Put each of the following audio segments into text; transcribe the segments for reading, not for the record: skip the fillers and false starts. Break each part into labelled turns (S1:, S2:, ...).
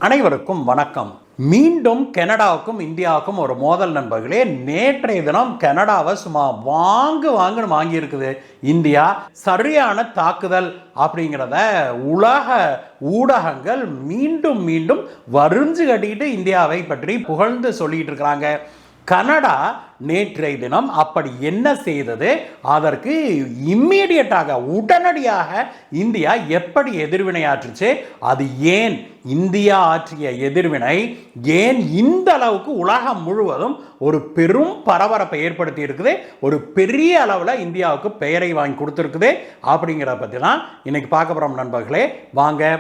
S1: அனைவருக்கும் வணக்கம். மீண்டும் கனடாவுக்கும் இந்தியாவுக்கும் ஒரு மோதல் நண்பர்களே. நேற்றைய தினம் கனடாவை சும்மா வாங்குன்னு வாங்கி இருக்குது இந்தியா. சரியான தாக்குதல் அப்படிங்கிறத உலக ஊடகங்கள் மீண்டும் மீண்டும் வரிஞ்சு கட்டிக்கிட்டு இந்தியாவை பற்றி புகழ்ந்து சொல்லிட்டு இருக்கிறாங்க. கனடா நேற்றைய தினம் அப்படி என்ன செய்தது, அதற்கு இம்மீடியட்டாக உடனடியாக இந்தியா எப்படி எதிர்வினையாற்றுச்சு, அது ஏன் இந்தியா ஆற்றிய எதிர்வினை ஏன் இந்த அளவுக்கு உலகம் முழுவதும் ஒரு பெரும் பரபரப்பை ஏற்படுத்தி இருக்குது, ஒரு பெரிய அளவில் இந்தியாவுக்கு பெயரை வாங்கி கொடுத்துருக்குது அப்படிங்கிறத பற்றி தான் இன்னைக்கு பார்க்க போகிறோம் நண்பர்களே. வாங்க.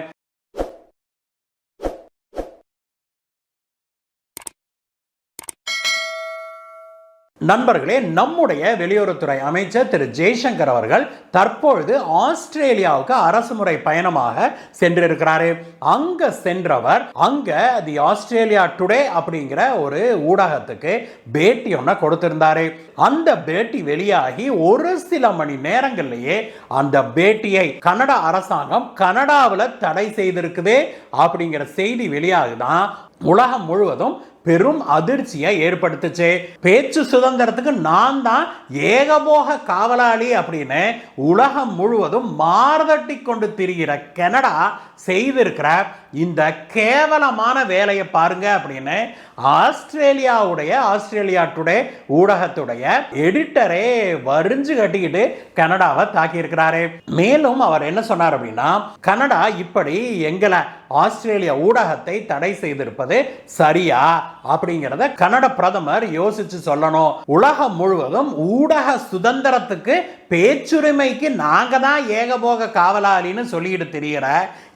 S1: நண்பர்களே, நம்முடைய வெளியுறவுத்துறை அமைச்சர் திரு ஜெய்சங்கர் அவர்கள் தற்பொழுது ஆஸ்திரேலியாவுக்கு அரசுமுறை பயணமாக சென்றிருக்கிறாரு. அங்க சென்றவர் தி ஆஸ்திரேலியா டுடே அப்படிங்கிற ஒரு ஊடகத்துக்கு பேட்டி ஒன்ன கொடுத்திருந்தாரு. அந்த பேட்டி வெளியாகி ஒரு சில மணி நேரங்களிலேயே அந்த பேட்டியை கனடா அரசாங்கம் கனடாவில் தடை செய்திருக்குது அப்படிங்கிற செய்தி வெளியாகுதான் உலகம் முழுவதும் பெரும் அதிர்ச்சியை ஏற்படுத்துச்சு. பேச்சு சுதந்திரத்துக்கு நான் தான் ஏகபோக காவலாளி அப்படின்னு உலகம் முழுவதும் மார்தட்டி கொண்டு திரிகிற கனடா செய்திருக்கிற இந்த கேவலமான வேலையை பாருங்க அப்படின்னு ஆஸ்திரேலியா டுடே ஊடகத்துடைய எடிட்டரே வரிஞ்சு கட்டிக்கிட்டு கனடாவை தாக்கி இருக்கிறாரு. மேலும் அவர் என்ன சொன்னார் அப்படின்னா, கனடா இப்படி எங்களை ஆஸ்திரேலியா ஊடகத்தை தடை செய்திருப்பது சரியா அப்படிங்கிறத கனடா பிரதமர் யோசிச்சு சொல்லணும். உலகம் முழுவதும் ஊடக சுதந்திரத்துக்கு பேச்சுரிமைக்கு நாங்க தான் ஏகபோக காவலாளின்னு சொல்லிட்டு தெரிகிற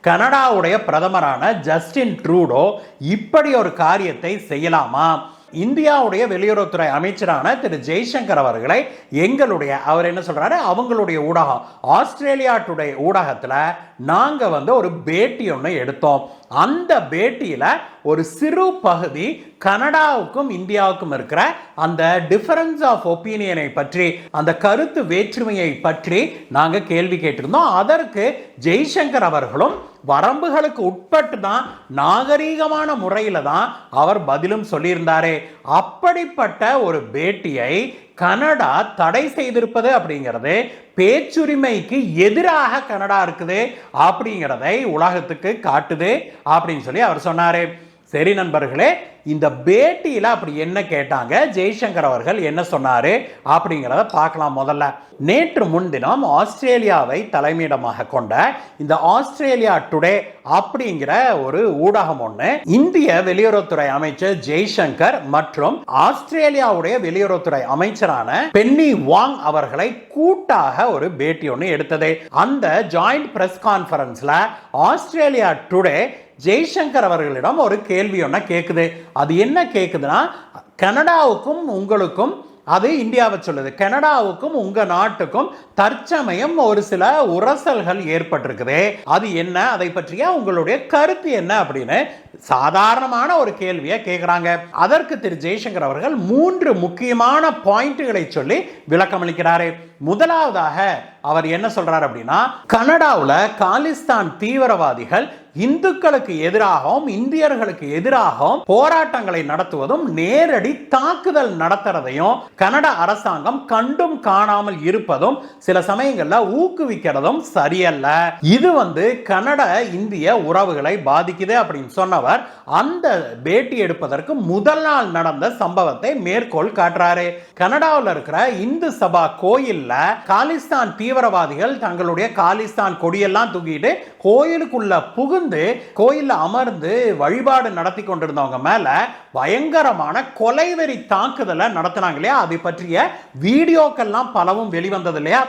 S1: கனடாவுடைய பிரதமரான ஜஸ்டின் ட்ரூடோ இப்படி ஒரு காரியத்தை செய்யலாமா? இந்தியாவுடைய வெளியுறவுத்துறை அமைச்சரான திரு ஜெய்சங்கர் அவர்களை அவர் என்ன சொல்றாரு, அவங்களுடைய ஊடகம் ஆஸ்திரேலியா டுடே ஊடகத்தில் நாங்க ஒரு பேட்டி ஒன்று எடுத்தோம். அந்த பேட்டியில ஒரு சிறு பகுதி கனடாவுக்கும் இந்தியாவுக்கும் இருக்கிற அந்த டிஃபரன்ஸ் ஆஃப் ஒப்பீனியனை பற்றி, அந்த கருத்து வேற்றுமையை பற்றி நாங்க கேள்வி கேட்டிருந்தோம். அதற்கு ஜெய்சங்கர் அவர்களும் வரம்புகளுக்கு உட்பட்டு தான் நாகரீகமான முறையில தான் அவர் பதிலும் சொல்லியிருந்தாரு. அப்படிப்பட்ட ஒரு பேட்டியை கனடா தடை செய்திருப்பது அப்படிங்கிறது பேச்சுரிமைக்கு எதிராக கனடா இருக்குது அப்படிங்கிறதை உலகத்துக்கு காட்டுது அப்படின்னு சொல்லி அவர் சொன்னாரு. சரி நண்பர்களே, இந்த பேட்டியில அப்படி என்ன கேட்டாங்க, ஜெய்சங்கர் அவர்கள் என்ன சொன்னாரு அப்படிங்கிறத பார்க்கலாம். முதல்ல நேற்று முன்தினம் ஆஸ்திரேலியாவை தலைமையிடமாக கொண்ட இந்த ஆஸ்திரேலியா டுடே அப்படிங்கிற ஒரு ஊடகம் ஒன்று இந்திய வெளியுறவுத்துறை அமைச்சர் ஜெய்சங்கர் மற்றும் ஆஸ்திரேலியாவுடைய வெளியுறவுத்துறை அமைச்சரான பென்னி வாங் அவர்களை கூட்டாக ஒரு பேட்டி ஒன்று எடுத்தது. அந்த ஜாயிண்ட் பிரஸ் கான்ஃபரன்ஸ்ல ஆஸ்திரேலியா டுடே ஜெய்சங்கர் அவர்களிடம் ஒரு கேள்வி ஒன்று கேட்குது. அது என்ன கேட்குதுன்னா, கனடாவுக்கும் உங்களுக்கும், அது இந்தியாவை சொல்லுது, கனடாவுக்கும் உங்க நாட்டுக்கும் தற்சமயம் ஒரு சில உரசல்கள் ஏற்பட்டிருக்குது, அது என்ன, அதை பற்றிய உங்களுடைய கருத்து என்ன அப்படின்னு சாதாரணமான ஒரு கேள்வியை கேட்கிறாங்க. அதற்கு திரு ஜெய்சங்கர் அவர்கள் 3 முக்கியமான பாயிண்ட்களை சொல்லி விளக்கம் அளிக்கிறாரு. முதலாவதாக அவர் என்ன சொல்றாரு அப்படின்னா, கனடாவில் காலிஸ்தான் தீவிரவாதிகள் இந்துக்களுக்கு எதிராகவும் இந்தியர்களுக்கு எதிராகவும் போராட்டங்களை நடத்துவதும் நேரடி தாக்குதல் நடத்துறதையும் கனடா அரசாங்கம் கண்டும் காணாமல் இருப்பதும் சில சமயங்கள்ல ஊக்குவிக்கிறதும் சரியல்ல. இது கனடா இந்திய உறவுகளை பாதிக்குது அப்படின்னு சொன்னவர் அந்த பேட்டி எடுப்பதற்கு முதல் நாள் நடந்த சம்பவத்தை மேற்கோள் காட்டுறாரு. கனடாவில் இருக்கிற இந்து சபா கோயில்ல காலிஸ்தான் தீவிரவாதிகள் தங்களுடைய காலிஸ்தான் கொடியெல்லாம் தூக்கிட்டு கோயிலுக்குள்ள புகுந்து கோயில்ல அமர்ந்து வழிபாடு நடத்தி கொண்டிருந்தவங்க மேல பயங்கரமான கொலைவெறி தாக்குதலை நடத்தினாங்க இல்லையா, அதை பற்றிய வீடியோக்கெல்லாம் பலவும் வெளிவந்தது இல்லையா,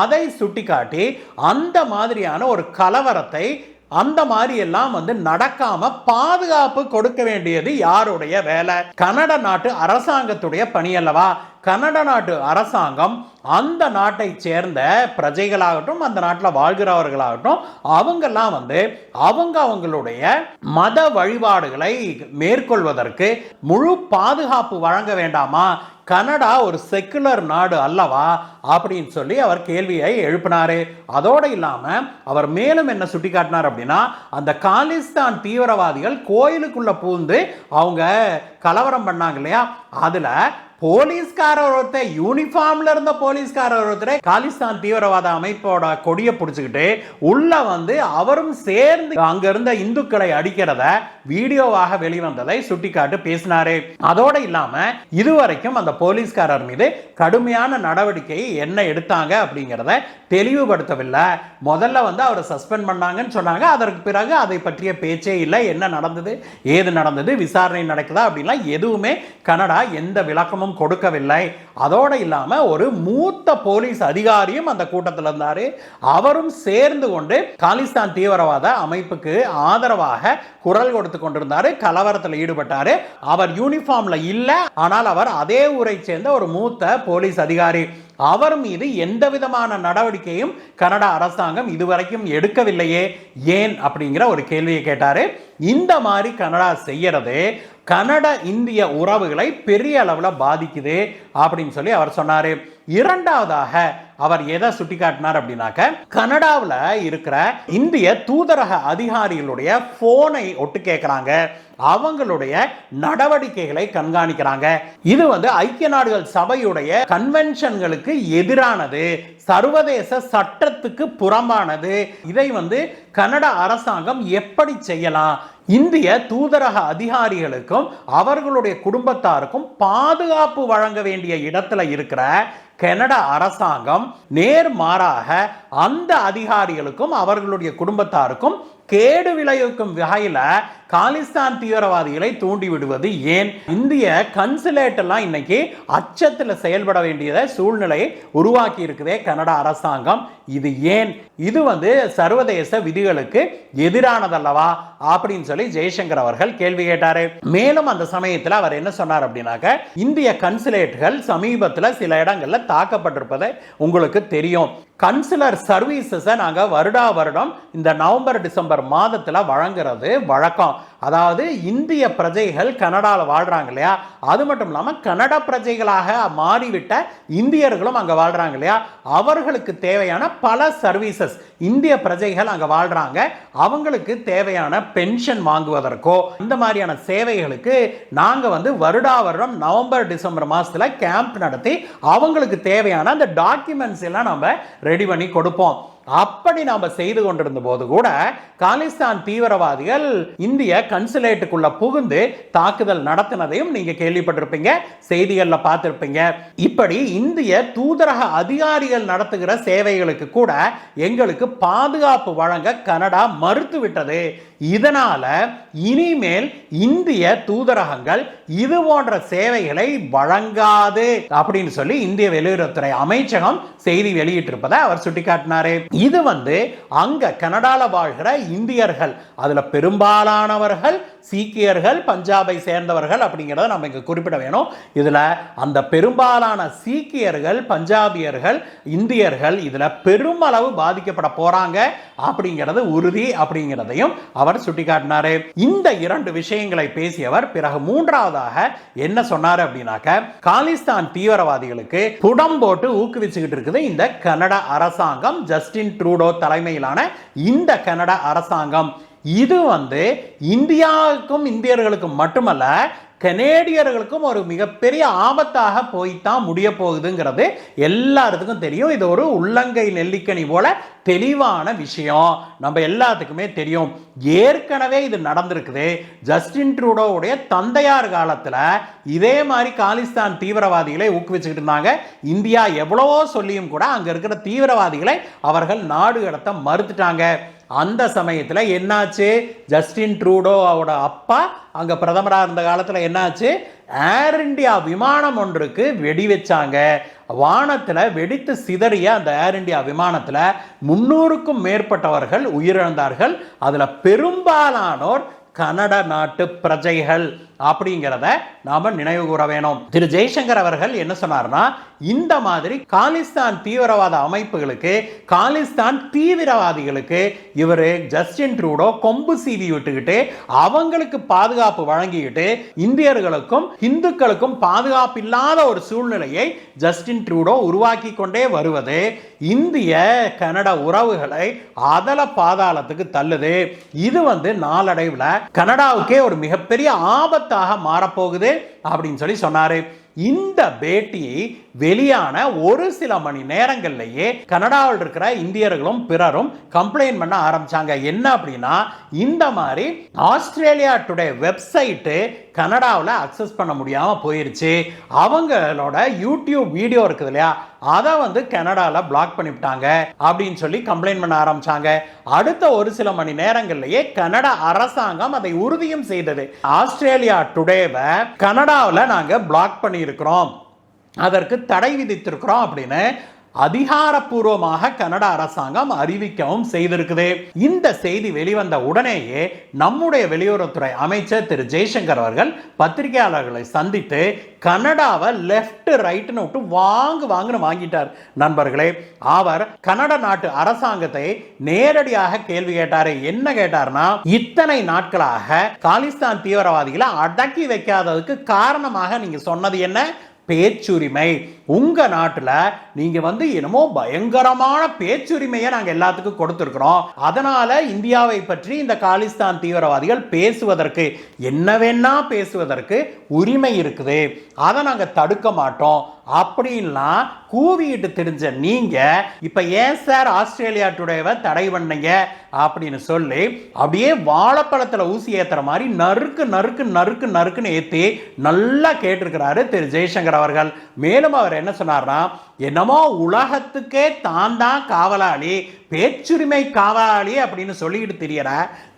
S1: அதை சுட்டிக்காட்டி அந்த மாதிரியான ஒரு கலவரத்தை அந்த மாதிரி எல்லாம் நடக்காம பாதுகாப்பு கொடுக்க வேண்டியது யாருடைய வேலை? கனடா நாட்டு அரசாங்கத்துடைய பணி அல்லவா? கனடா நாட்டு அரசாங்கம் அந்த நாட்டை சேர்ந்த பிரஜைகளாகட்டும் அந்த நாட்டில் வாழ்கிறவர்களாகட்டும் அவங்கெல்லாம் அவங்களுடைய மத வழிபாடுகளை மேற்கொள்வதற்கு முழு பாதுகாப்பு வழங்க வேண்டாமா? கனடா ஒரு செக்குலர் நாடு அல்லவா அப்படின்னு சொல்லி அவர் கேள்வியை எழுப்பினாரு. அதோடு இல்லாம அவர் மேலும் என்ன சுட்டி காட்டினார் அப்படின்னா, அந்த காலிஸ்தான் தீவிரவாதிகள் கோயிலுக்குள்ள பூந்து அவங்க கலவரம் பண்ணாங்க இல்லையா, அதுல போலீஸ்காரர் ஒருத்தர், யூனிஃபார்ம்ல இருந்த போலீஸ்காரர் ஒருத்தர் காலிஸ்தான் தீவிரவாத அமைப்போட கொடியை பிடிச்சுக்கிட்டு உள்ள வந்து அவரும் சேர்ந்து அங்க இருந்த இந்துக்களை அடிக்கிறத வீடியோவாக வெளிவந்ததை சுட்டிக்காட்டு பேசினாரு. அதோட இல்லாம இதுவரைக்கும் அந்த போலீஸ்காரர் மீது கடுமையான நடவடிக்கை என்ன எடுத்தாங்க அப்படிங்கிறத தெளிவுபடுத்தவில்லை. முதல்ல வந்து அவரை சஸ்பெண்ட் பண்ணாங்கன்னு சொன்னாங்க. அதற்கு பிறகு அதை பற்றிய பேச்சே இல்லை. என்ன நடந்தது, ஏது நடந்தது, விசாரணை நடக்குதா அப்படின்லாம் எதுவுமே கனடா எந்த விளக்கமும் கொடுக்கவில்லை. அதோட இல்லாம ஒரு மூத்த போலீஸ் அதிகாரியும் அந்த கூட்டத்தில் இருந்தாரு. அவரும் சேர்ந்து கொண்டு காலிஸ்தான் தீவிரவாத அமைப்புக்கு ஆதரவாக குரல் கொடுத்து கொண்டிருந்தாரு, கலவரத்தில் ஈடுபட்டாரு. அவர் யூனிஃபார்ம்ல இல்ல, ஆனால் அவர் அதே ஊரை சேர்ந்த ஒரு மூத்த போலீஸ் அதிகாரி. அவர் மீது எந்த விதமான நடவடிக்கையும் கனடா அரசாங்கம் இதுவரைக்கும் எடுக்கவில்லையே, ஏன் அப்படிங்கிற ஒரு கேள்வியை கேட்டாரு. இந்த மாதிரி கனடா செய்யறது கனட இந்திய உறவுகளை பெரிய அளவில் பாதிக்குது அப்படின்னு சொல்லி அவர் சொன்னாரு. இரண்டாவதாக அவர் எதை சுட்டிக்காட்டினார் அப்படின்னாக்க, கனடாவில் இருக்கிற இந்திய தூதரக அதிகாரிகளுடைய போனை ஒட்டு கேட்கிறாங்க, அவங்களுடைய நடவடிக்கைகளை கண்காணிக்கிறாங்க. இது வந்து ஐக்கிய நாடுகள் சபையுடைய கன்வென்ஷன்களுக்கு எதிரானது, சர்வதேச சட்டத்துக்கு புறம்பானது. இதை வந்து கனடா அரசாங்கம் எப்படி செய்யலாம்? இந்திய தூதரக அதிகாரிகளுக்கும் அவர்களுடைய குடும்பத்தாருக்கும் பாதுகாப்பு வழங்க வேண்டிய இடத்துல இருக்கிற கனடா அரசாங்கம் நேர்மாறாக அந்த அதிகாரிகளுக்கும் அவர்களுடைய குடும்பத்தாருக்கும் கேடு விளைவிக்கும் வகையில காலிஸ்தான் தீவிரவாதிகளை தூண்டி விடுவது ஏன்? இந்திய கன்சுலேட் எல்லாம் இன்னைக்கு அச்சத்தில் செயல்பட வேண்டிய சூழ்நிலையை உருவாக்கி இருக்குதே கனடா அரசாங்கம். இது ஏன்? இது வந்து சர்வதேச விதிகளுக்கு எதிரானதல்லவா அப்படின்னு சொல்லி ஜெய்சங்கர் அவர்கள் கேள்வி கேட்டாரு. மேலும் அந்த சமயத்தில் அவர் என்ன சொன்னார் அப்படின்னாக்க, இந்திய கன்சுலேட்டுகள் சமீபத்தில் சில இடங்கள்ல தாக்கப்பட்டிருப்பதை உங்களுக்கு தெரியும். கன்சுலர் சர்வீசஸை நாங்கள் வருடா வருடம் இந்த நவம்பர் டிசம்பர் மாதத்தில் வழங்குறது வழக்கம். அதாவது இந்திய பிரஜைகள் கனடாவில் வாழ்றாங்க இல்லையா, அது மட்டும் இல்லாமல் கனடா பிரஜைகளாக மாறிவிட்ட இந்தியர்களும் அங்கே வாழ்றாங்க இல்லையா, அவர்களுக்கு தேவையான பல சர்வீசஸ் இந்திய பிரஜைகள் அங்கே வாழ்றாங்க. அவங்களுக்கு தேவையான பென்ஷன் வாங்குவதற்கோ இந்த மாதிரியான சேவைகளுக்கு நாங்கள் வந்து வருடா வருடம் நவம்பர் டிசம்பர் மாதத்தில் கேம்ப் நடத்தி அவங்களுக்கு தேவையான அந்த டாக்குமெண்ட்ஸ் எல்லாம் நம்ம ரெடி பண்ணி கொடுப்போம். அப்படி நாம செய்து கொண்டிருந்த போது கூட காலிஸ்தான் தீவிரவாதிகள் இந்திய கன்சுலேட்டுக்குள்ள புகுந்து தாக்குதல் நடத்தினதையும் நீங்க கேள்விப்பட்டிருப்பீங்க, செய்திகள்ல பார்த்திருப்பீங்க. இப்படி இந்திய தூதரக அதிகாரிகள் நடத்துகிற சேவைகளுக்கு கூட எங்களுக்கு பாதுகாப்பு வழங்க கனடா மறுத்து விட்டது. இதனால இனிமேல் இந்திய தூதரகங்கள் இது போன்ற சேவைகளை வழங்காது அப்படின்னு சொல்லி இந்திய வெளியுறவுத்துறை அமைச்சகம் செய்தி வெளியிட்டிருப்பதை அவர் சுட்டிக்காட்டினாரு. இது வந்து அங்க கனடால வாழ்கிற இந்தியர்கள், அதுல பெரும்பாலானவர்கள் சீக்கியர்கள், பஞ்சாபை சேர்ந்தவர்கள் அப்படிங்கிறத நம்ம இங்க குறிப்பிட வேணும். இதுல அந்த பெரும்பாலான சீக்கியர்கள், பஞ்சாபியர்கள், இந்தியர்கள் இதுல பெருமளவு பாதிக்கப்பட போறாங்க அப்படிங்கிறது உறுதி அப்படிங்கிறதையும் அவர் சுட்டிக்காட்டினாரு. இந்த இரண்டு விஷயங்களை பேசியவர் பிறகு மூன்றாவதாக என்ன சொன்னார் அப்படின்னாக்க, காலிஸ்தான் தீவிரவாதிகளுக்கு புடம் போட்டு ஊக்குவிச்சுக்கிட்டு இருக்குது இந்த கனடா அரசாங்கம், ஜஸ்டின் ட்ரூடோ தலைமையிலான இந்த கனடா அரசாங்கம். இது வந்து இந்தியாவுக்கும் இந்தியர்களுக்கும் மட்டுமல்ல, கனேடியர்களுக்கும் ஒரு மிகப்பெரிய ஆபத்தாக போய்தான் முடிய போகுதுங்கிறது எல்லாத்துக்கும் தெரியும். இது ஒரு உள்ளங்கை நெல்லிக்கனி போல தெளிவான விஷயம், நம்ம எல்லாத்துக்குமே தெரியும். ஏற்கனவே இது நடந்திருக்குது. ஜஸ்டின் ட்ரூடோவுடைய தந்தையார் காலத்துல இதே மாதிரி காலிஸ்தான் தீவிரவாதிகளை ஊக்குவிச்சுக்கிட்டு இருந்தாங்க. இந்தியா எவ்வளவோ சொல்லியும் கூட அங்க இருக்கிற தீவிரவாதிகளை அவர்கள் நாடு கடத்த மறுத்துட்டாங்க. அந்த சமயத்தில் என்னாச்சு, ஜஸ்டின் ட்ரூடோவோட அப்பா அங்க பிரதமராக இருந்த காலத்தில் என்னாச்சு, ஏர் இந்தியா விமானம் ஒன்றுக்கு வெடி வச்சாங்க. வானத்தில் வெடித்து சிதறிய அந்த ஏர் இந்தியா விமானத்தில் 300க்கும் மேற்பட்டவர்கள் உயிரிழந்தார்கள். அதில் பெரும்பாலானோர் கனடா நாட்டு பிரஜைகள். அப்படிங்கிறத நாம நினைவு கூற வேணும். திரு ஜெய்சங்கர் அவர்கள் என்ன சொன்னார்னா, இந்த மாதிரி காலிஸ்தான் தீவிரவாத அமைப்புகளுக்கு, காலிஸ்தான் தீவிரவாதிகளுக்கு இவரு ஜஸ்டின் ட்ரூடோ கொம்பு சீவி விட்டுக்கிட்டு அவங்களுக்கு பாதுகாப்பு வழங்கிக்கிட்டு இந்தியர்களுக்கும் இந்துக்களுக்கும் பாதுகாப்பு இல்லாத ஒரு சூழ்நிலையை ஜஸ்டின் ட்ரூடோ உருவாக்கி கொண்டே வருவது இந்திய கனடா உறவுகளை அதல பாதாளத்துக்கு தள்ளுது. இது நாளடைவில் கனடாவுக்கே ஒரு மிகப்பெரிய ஆபத்தாக மாறப்போகுது அப்படின்னு சொல்லி சொன்னாரு. இந்த பேட்டி வெளியான ஒரு சில மணி நேரங்கள்லயே கனடாவில் இருக்கிற இந்தியர்களும் பிறரும் கம்ப்ளைண்ட் பண்ண ஆரம்பிச்சாங்க. என்ன அப்படின்னா, இந்த மாதிரி ஆஸ்திரேலியா டுடே வெப்சைட்டு கனடாவில் அக்சஸ் பண்ண முடியாம போயிருச்சு, அவங்களோட யூடியூப் வீடியோ இருக்குது இல்லையா, அதை கனடாவில் பிளாக் பண்ணிவிட்டாங்க அப்படின்னு சொல்லி கம்ப்ளைண்ட் பண்ண ஆரம்பிச்சாங்க. அடுத்த ஒரு சில மணி நேரங்கள்லயே கனடா அரசாங்கம் அதை உறுதியும் செய்தது. ஆஸ்திரேலியா டுடேவை கனடாவில் நாங்க பிளாக் பண்ணி இருக்கிறோம், அதற்கு தடை விதித்திருக்கிறோம் அப்படின்னு அதிகாரப்பூர்வமாக கனடா அரசாங்கம் அறிவிக்கவும் செய்திருக்குது. இந்த செய்தி வெளிவந்த உடனேயே நம்முடைய வெளியுறவுத்துறை அமைச்சர் திரு ஜெய்சங்கர் அவர்கள் பத்திரிகையாளர்களை சந்தித்து கனடாவை லெஃப்ட் ரைட்னு விட்டு வாங்குன்னு வாங்கிட்டார். நண்பர்களே, அவர் கனடா நாட்டு அரசாங்கத்தை நேரடியாக கேள்வி கேட்டாரு. என்ன கேட்டார்னா, இத்தனை நாட்களாக காலிஸ்தான் தீவிரவாதிகளை அடக்கி வைக்காததுக்கு காரணமாக நீங்க சொன்னது என்ன? பேச்சுரிமை. உங்க நாட்டுல நீங்க என்னமோ பயங்கரமான பேச்சுரிமையை நாங்க எல்லாத்துக்கும் கொடுத்திருக்கிறோம், அதனால இந்தியாவை பற்றி இந்த காலிஸ்தான் தீவிரவாதிகள் பேசுவதற்கு, என்ன வேணா பேசுவதற்கு உரிமை இருக்குது, அதை நாங்க தடுக்க மாட்டோம் அப்படின்லாம் கூவிட்டு தெரிஞ்ச நீங்க இப்ப ஏன் சார் ஆஸ்திரேலியா டுடேவை தடை பண்ணீங்க அப்படின்னு சொல்லி அப்படியே வாழைப்பழத்துல ஊசி ஏத்துற மாதிரி நறுக்கு நறுக்கு நறுக்கு நறுக்குன்னு ஏத்தி நல்லா கேட்டிருக்கிறாரு திரு ஜெய்சங்கர் அவர்கள். மேலும் அவர் என்ன சொன்னார்னா, என்னமோ உலகத்துக்கே தான் காவலாளி, பேச்சுரிமை காவலாளி அப்படின்னு சொல்லிட்டு தெரியற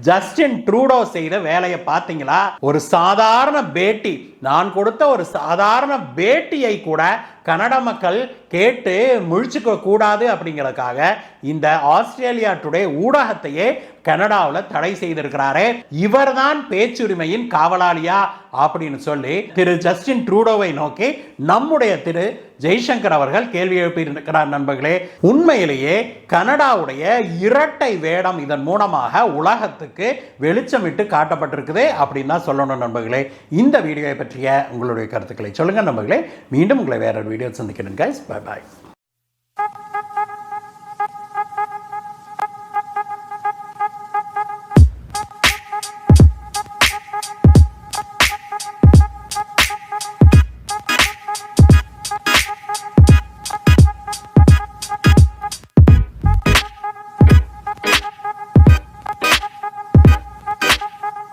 S1: ஜஸ்டின் ட்ரூடோ செய்த வேலையை பார்த்தீங்களா? ஒரு சாதாரண பேட்டி, நான் கொடுத்த ஒரு சாதாரண பேட்டியை கூட கனடா மக்கள் கேட்டு முழிச்சுக்க கூடாது அப்படிங்கிறதுக்காக இந்த ஆஸ்திரேலியா டுடே ஊடகத்தையே கனடாவில் தடை செய்திருக்கிறாரே, இவர்தான் பேச்சுரிமையின் காவலாளியா அப்படின்னு சொல்லி திரு ஜஸ்டின் ட்ரூடோவை நோக்கி நம்முடைய திரு ஜெய்சங்கர் அவர்கள் கேள்வி எழுப்பியிருக்கிறார். நண்பர்களே, உண்மையிலேயே கனடாவுடைய இரட்டை வேடம் இதன் மூலமாக உலகத்துக்கு வெளிச்சமிட்டு காட்டப்பட்டிருக்குது அப்படின்னு தான் சொல்லணும். நண்பர்களே, இந்த வீடியோவை பற்றிய உங்களுடைய கருத்துக்களை சொல்லுங்க நண்பர்களே. மீண்டும் உங்களை வேற வீடியோ சந்திக்கிறேன். Bye bye.